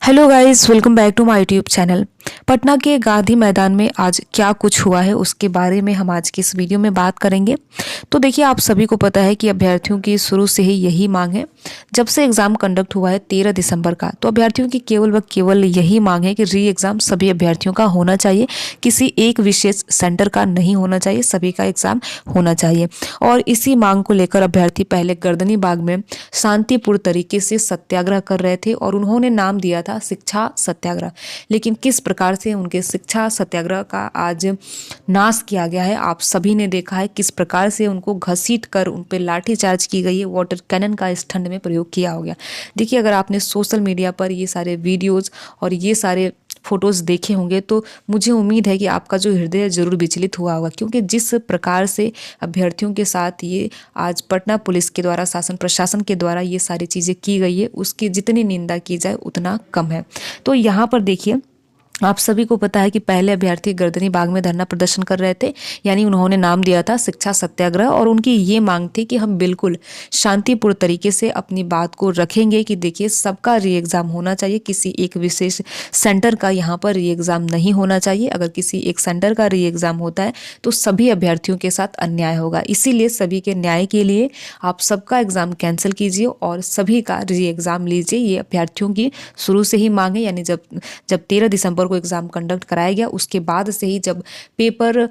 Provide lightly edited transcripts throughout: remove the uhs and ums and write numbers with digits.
Hello guys, welcome back to my YouTube channel. Patna के गांधी मैदान में आज क्या कुछ हुआ है उसके बारे में हम आज की इस वीडियो में बात करेंगे। तो देखिए, आप सभी को पता है कि अभ्यर्थियों की शुरू से ही यही मांग है। जब से एग्ज़ाम कंडक्ट हुआ है 13 दिसंबर का, तो अभ्यर्थियों की केवल व केवल यही मांग है कि री एग्ज़ाम सभी अभ्यर्थियों का होना चाहिए, किसी एक विशेष सेंटर का नहीं होना चाहिए, सभी का एग्ज़ाम होना चाहिए। और इसी मांग को लेकर अभ्यर्थी पहले गर्दनी बाग में शांतिपूर्ण तरीके से सत्याग्रह कर रहे थे और उन्होंने नाम दिया था शिक्षा सत्याग्रह। लेकिन किस प्रकार से उनके शिक्षा सत्याग्रह का आज नाश किया गया है, आप सभी ने देखा है। किस प्रकार से उनको घसीट कर उन पर लाठीचार्ज की गई है, वाटर कैनन का इस ठंड में प्रयोग किया हो गया। देखिए, अगर आपने सोशल मीडिया पर ये सारे वीडियोज़ और ये सारे फोटोज़ देखे होंगे तो मुझे उम्मीद है कि आपका जो हृदय ज़रूर विचलित हुआ होगा, क्योंकि जिस प्रकार से अभ्यर्थियों के साथ ये आज पटना पुलिस के द्वारा, शासन प्रशासन के द्वारा ये सारी चीज़ें की गई है, उसकी जितनी निंदा की जाए उतना कम है। तो यहाँ पर देखिए, आप सभी को पता है कि पहले अभ्यर्थी गर्दनी बाग में धरना प्रदर्शन कर रहे थे, यानी उन्होंने नाम दिया था शिक्षा सत्याग्रह। और उनकी ये मांग थी कि हम बिल्कुल शांतिपूर्ण तरीके से अपनी बात को रखेंगे कि देखिए, सबका री एग्ज़ाम होना चाहिए, किसी एक विशेष सेंटर का यहाँ पर री एग्ज़ाम नहीं होना चाहिए। अगर किसी एक सेंटर का री एग्ज़ाम होता है तो सभी अभ्यर्थियों के साथ अन्याय होगा। इसीलिए सभी के न्याय के लिए आप सबका एग्ज़ाम कैंसिल कीजिए और सभी का री एग्ज़ाम लीजिए। ये अभ्यर्थियों की शुरू से ही मांग है। यानी जब 13 दिसंबर को एग्ज़ाम कंडक्ट कराया गया, उसके बाद से ही जब पेपर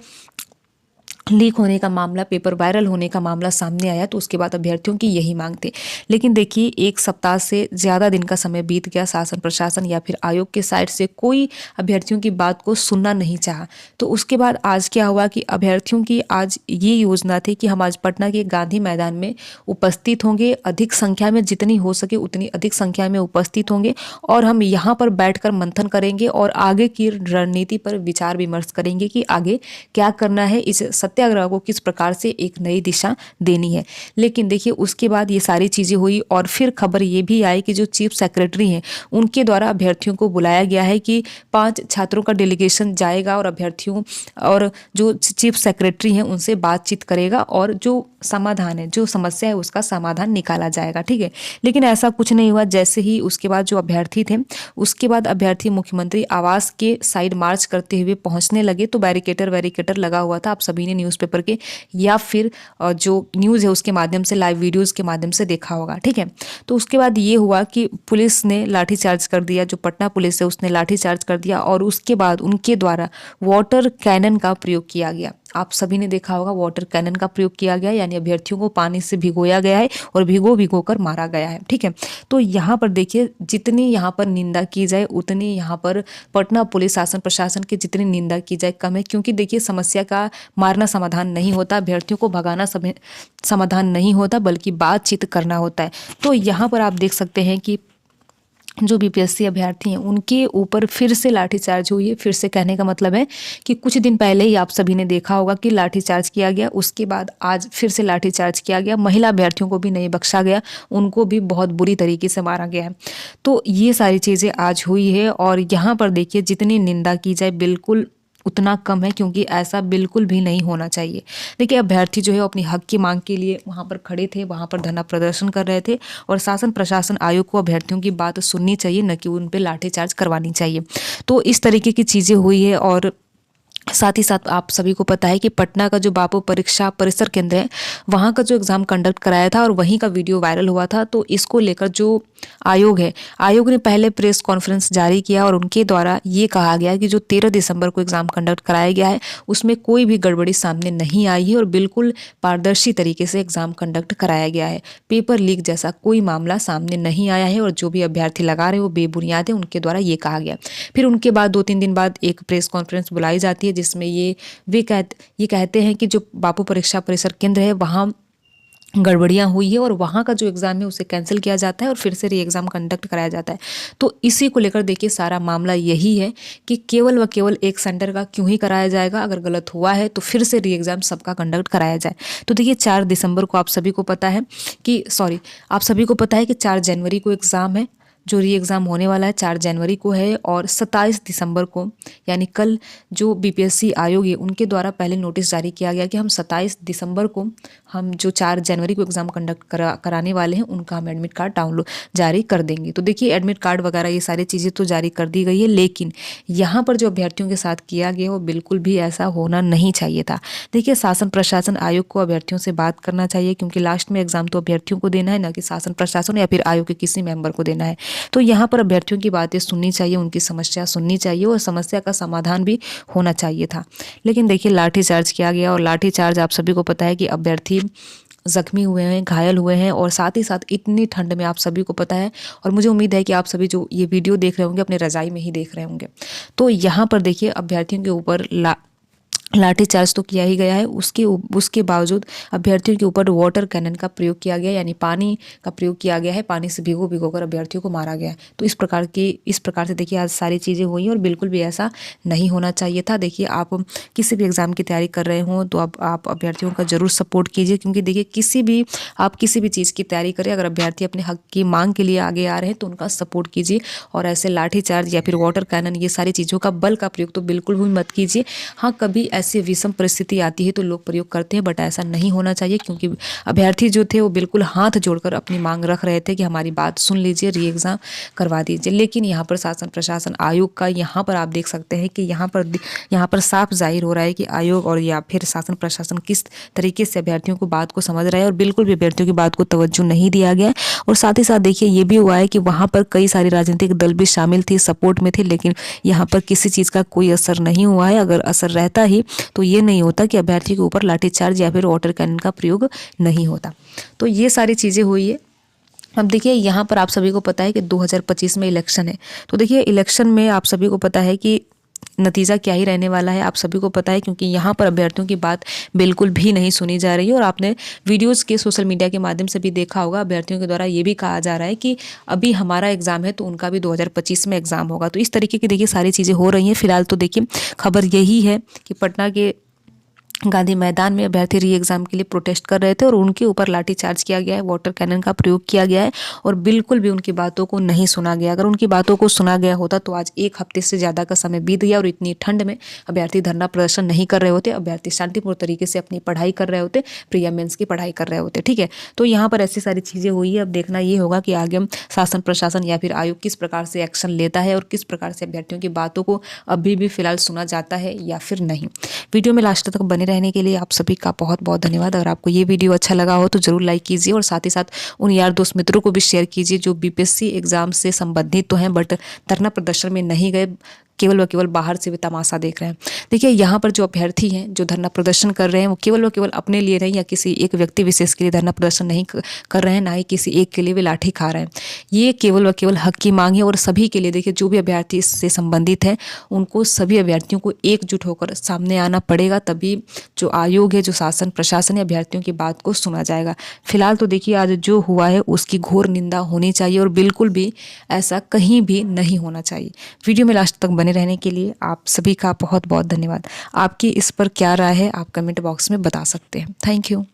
लीक होने का मामला, पेपर वायरल होने का मामला सामने आया, तो उसके बाद अभ्यर्थियों की यही मांग थी। लेकिन देखिए, एक सप्ताह से ज़्यादा दिन का समय बीत गया, शासन प्रशासन या फिर आयोग के साइड से कोई अभ्यर्थियों की बात को सुनना नहीं चाहा। तो उसके बाद आज क्या हुआ कि अभ्यर्थियों की आज ये योजना थी कि हम आज पटना के गांधी मैदान में उपस्थित होंगे, अधिक संख्या में जितनी हो सके उतनी अधिक संख्या में उपस्थित होंगे और हम यहाँ पर बैठकर मंथन करेंगे और आगे की रणनीति पर विचार विमर्श करेंगे कि आगे क्या करना है, इस सत्याग्रह को किस प्रकार से एक नई दिशा देनी है। लेकिन देखिए, उसके बाद ये सारी चीज़ें हुई और फिर खबर ये भी आई कि जो चीफ सेक्रेटरी हैं उनके द्वारा अभ्यर्थियों को बुलाया गया है कि 5 छात्रों का डेलीगेशन जाएगा और अभ्यर्थियों और जो चीफ सेक्रेटरी हैं उनसे बातचीत करेगा और जो समाधान है, जो समस्या है, उसका समाधान निकाला जाएगा। ठीक है, लेकिन ऐसा कुछ नहीं हुआ। जैसे ही उसके बाद जो अभ्यर्थी थे, उसके बाद अभ्यर्थी मुख्यमंत्री आवास के साइड मार्च करते हुए पहुंचने लगे, तो बैरिकेटर लगा हुआ था। आप सभी ने न्यूज़पेपर के या फिर जो न्यूज़ है उसके माध्यम से, लाइव वीडियोज़ के माध्यम से देखा होगा। ठीक है, तो उसके बाद ये हुआ कि पुलिस ने लाठीचार्ज कर दिया, जो पटना पुलिस है उसने लाठीचार्ज कर दिया और उसके बाद उनके द्वारा वाटर कैनन का प्रयोग किया गया। आप सभी ने देखा होगा, वाटर कैनन का प्रयोग किया गया, यानी अभ्यर्थियों को पानी से भिगोया गया है और भिगो कर मारा गया है। ठीक है, तो यहाँ पर देखिए, जितनी यहाँ पर निंदा की जाए उतनी यहाँ पर पटना पुलिस शासन प्रशासन की जितनी निंदा की जाए कम है। क्योंकि देखिए, समस्या का मारना समाधान नहीं होता, अभ्यर्थियों को भगाना समाधान नहीं होता, बल्कि बातचीत करना होता है। तो यहाँ पर आप देख सकते हैं कि जो बीपीएससी अभ्यर्थी हैं उनके ऊपर फिर से लाठीचार्ज हुई है। फिर से कहने का मतलब है कि कुछ दिन पहले ही आप सभी ने देखा होगा कि लाठीचार्ज किया गया, उसके बाद आज फिर से लाठीचार्ज किया गया। महिला अभ्यर्थियों को भी नहीं बख्शा गया, उनको भी बहुत बुरी तरीके से मारा गया है। तो ये सारी चीज़ें आज हुई है और यहाँ पर देखिए, जितनी निंदा की जाए बिल्कुल उतना कम है, क्योंकि ऐसा बिल्कुल भी नहीं होना चाहिए। देखिए, अभ्यर्थी जो है अपनी हक की मांग के लिए वहाँ पर खड़े थे, वहाँ पर धरना प्रदर्शन कर रहे थे और शासन प्रशासन आयोग को अभ्यर्थियों की बात सुननी चाहिए, न कि उन पर लाठीचार्ज करवानी चाहिए। तो इस तरीके की चीज़ें हुई है। और साथ ही साथ आप सभी को पता है कि पटना का जो बापू परीक्षा परिसर केंद्र है, वहाँ का जो एग्ज़ाम कंडक्ट कराया था और वहीं का वीडियो वायरल हुआ था। तो इसको लेकर जो आयोग है, आयोग ने पहले प्रेस कॉन्फ्रेंस जारी किया और उनके द्वारा ये कहा गया कि जो 13 दिसंबर को एग्ज़ाम कंडक्ट कराया गया है उसमें कोई भी गड़बड़ी सामने नहीं आई है और बिल्कुल पारदर्शी तरीके से एग्ज़ाम कंडक्ट कराया गया है। पेपर लीक जैसा कोई मामला सामने नहीं आया है और जो भी अभ्यर्थी लगा रहे वो बेबुनियाद है, उनके द्वारा ये कहा गया। फिर उनके बाद 2-3 दिन बाद एक प्रेस कॉन्फ्रेंस बुलाई जाती है, जिसमें ये कहते हैं कि जो बापू परीक्षा परिसर केंद्र है वहाँ गड़बड़ियाँ हुई है और वहाँ का जो एग्ज़ाम है उसे कैंसिल किया जाता है और फिर से री एग्ज़ाम कंडक्ट कराया जाता है। तो इसी को लेकर देखिए, सारा मामला यही है कि केवल व केवल एक सेंटर का क्यों ही कराया जाएगा, अगर गलत हुआ है तो फिर से री एग्ज़ाम सबका कंडक्ट कराया जाए। तो देखिए, 4 दिसंबर को आप सभी को पता है कि 4 जनवरी को एग्ज़ाम है, जो री एग्ज़ाम होने वाला है 4 जनवरी को है और 27 दिसंबर को यानी कल जो बीपीएससी आयोग है उनके द्वारा पहले नोटिस जारी किया गया कि हम 27 दिसंबर को हम जो 4 जनवरी को एग्ज़ाम कंडक्ट कराने वाले हैं उनका हम एडमिट कार्ड डाउनलोड जारी कर देंगे। तो देखिए एडमिट कार्ड वगैरह ये सारी चीज़ें तो जारी कर दी गई है, लेकिन यहाँ पर जो अभ्यर्थियों के साथ किया गया वो बिल्कुल भी ऐसा होना नहीं चाहिए था। देखिए शासन प्रशासन आयोग को अभ्यर्थियों से बात करना चाहिए, क्योंकि लास्ट में एग्जाम तो अभ्यर्थियों को देना है, ना कि शासन प्रशासन या फिर आयोग के किसी मेंबर को देना है। तो यहाँ पर अभ्यर्थियों की बातें सुननी चाहिए, उनकी समस्या सुननी चाहिए और समस्या का समाधान भी होना चाहिए था। लेकिन देखिए लाठीचार्ज किया गया और लाठीचार्ज आप सभी को पता है कि अभ्यर्थी जख्मी हुए हैं, घायल हुए हैं और साथ ही साथ इतनी ठंड में आप सभी को पता है और मुझे उम्मीद है कि आप सभी जो ये वीडियो देख रहे होंगे अपने रजाई में ही देख रहे होंगे। तो यहाँ पर देखिए अभ्यर्थियों के ऊपर लाठीचार्ज तो किया ही गया है, उसके बावजूद अभ्यर्थियों के ऊपर वाटर कैनन का प्रयोग किया गया, यानी पानी का प्रयोग किया गया है। पानी से भिगो कर अभ्यर्थियों को मारा गया है। तो इस प्रकार से देखिए आज सारी चीज़ें हुई और बिल्कुल भी ऐसा नहीं होना चाहिए था। देखिए आप किसी भी एग्ज़ाम की तैयारी कर रहे हों तो आप अभ्यर्थियों का जरूर सपोर्ट कीजिए, क्योंकि देखिए आप किसी भी चीज़ की तैयारी करें, अगर अभ्यर्थी अपने हक की मांग के लिए आगे आ रहे हैं तो उनका सपोर्ट कीजिए और ऐसे लाठीचार्ज या फिर वाटर कैनन ये सारी चीज़ों का बल का प्रयोग तो बिल्कुल भी मत कीजिए। हाँ, कभी ऐसी विषम परिस्थिति आती है तो लोग प्रयोग करते हैं, बट ऐसा नहीं होना चाहिए, क्योंकि अभ्यर्थी जो थे वो बिल्कुल हाथ जोड़कर अपनी मांग रख रहे थे कि हमारी बात सुन लीजिए, री एग्ज़ाम करवा दीजिए। लेकिन यहाँ पर शासन प्रशासन आयोग का यहाँ पर आप देख सकते हैं कि यहाँ पर साफ जाहिर हो रहा है कि आयोग और या फिर शासन प्रशासन किस तरीके से अभ्यर्थियों को बात को समझ रहा है और बिल्कुल भी अभ्यर्थियों की बात को तवज्जो नहीं दिया गया। और साथ ही साथ देखिए ये भी हुआ है कि वहाँ पर कई सारे राजनीतिक दल भी शामिल थे, सपोर्ट में थे, लेकिन यहाँ पर किसी चीज़ का कोई असर नहीं हुआ है। अगर असर रहता ही तो ये नहीं होता कि अभ्यर्थी के ऊपर लाठीचार्ज या फिर वाटर कैनन का प्रयोग नहीं होता। तो ये सारी चीज़ें हुई है। अब देखिए यहाँ पर आप सभी को पता है कि 2025 में इलेक्शन है। तो देखिए इलेक्शन में आप सभी को पता है कि नतीजा क्या ही रहने वाला है, आप सभी को पता है, क्योंकि यहाँ पर अभ्यर्थियों की बात बिल्कुल भी नहीं सुनी जा रही है। और आपने वीडियोस के सोशल मीडिया के माध्यम से भी देखा होगा, अभ्यर्थियों के द्वारा ये भी कहा जा रहा है कि अभी हमारा एग्जाम है तो उनका भी 2025 में एग्जाम होगा। तो इस तरीके की देखिए सारी चीज़ें हो रही हैं। फिलहाल तो देखिए खबर यही है कि पटना के गांधी मैदान में अभ्यर्थी री एग्ज़ाम के लिए प्रोटेस्ट कर रहे थे और उनके ऊपर लाठीचार्ज किया गया है, वाटर कैनन का प्रयोग किया गया है और बिल्कुल भी उनकी बातों को नहीं सुना गया। अगर उनकी बातों को सुना गया होता तो आज 1 हफ्ते से ज़्यादा का समय बीत गया और इतनी ठंड में अभ्यर्थी धरना प्रदर्शन नहीं कर रहे होते, अभ्यर्थी शांतिपूर्ण तरीके से अपनी पढ़ाई कर रहे होते, प्री मेंस की पढ़ाई कर रहे होते। ठीक है, तो यहाँ पर ऐसी सारी चीज़ें हुई है। अब देखना ये होगा कि आगे शासन प्रशासन या फिर आयोग किस प्रकार से एक्शन लेता है और किस प्रकार से अभ्यर्थियों की बातों को अभी भी फिलहाल सुना जाता है या फिर नहीं। वीडियो में लास्ट तक बने रहने के लिए आप सभी का बहुत बहुत धन्यवाद। अगर आपको ये वीडियो अच्छा लगा हो तो जरूर लाइक कीजिए और साथ ही साथ उन यार दोस्त मित्रों को भी शेयर कीजिए जो बीपीएससी एग्जाम से संबंधित तो हैं बट धरना प्रदर्शन में नहीं गए, केवल व केवल बाहर से भी तमाशा देख रहे हैं। देखिए यहाँ पर जो अभ्यर्थी हैं जो धरना प्रदर्शन कर रहे हैं वो केवल व केवल अपने लिए नहीं या किसी एक व्यक्ति विशेष के लिए धरना प्रदर्शन नहीं कर रहे हैं, ना ही किसी एक के लिए भी लाठी खा रहे हैं। ये केवल व केवल हक की मांग है और सभी के लिए। देखिए जो भी अभ्यर्थी इससे संबंधित हैं उनको सभी अभ्यर्थियों को एकजुट होकर सामने आना पड़ेगा, तभी जो आयोग है, जो शासन प्रशासन है, अभ्यर्थियों की बात को सुना जाएगा। फिलहाल तो देखिए आज जो हुआ है उसकी घोर निंदा होनी चाहिए और बिल्कुल भी ऐसा कहीं भी नहीं होना चाहिए। वीडियो में लास्ट तक बने रहने के लिए आप सभी का बहुत बहुत धन्यवाद। आपकी इस पर क्या राय है आप कमेंट बॉक्स में बता सकते हैं। Thank you.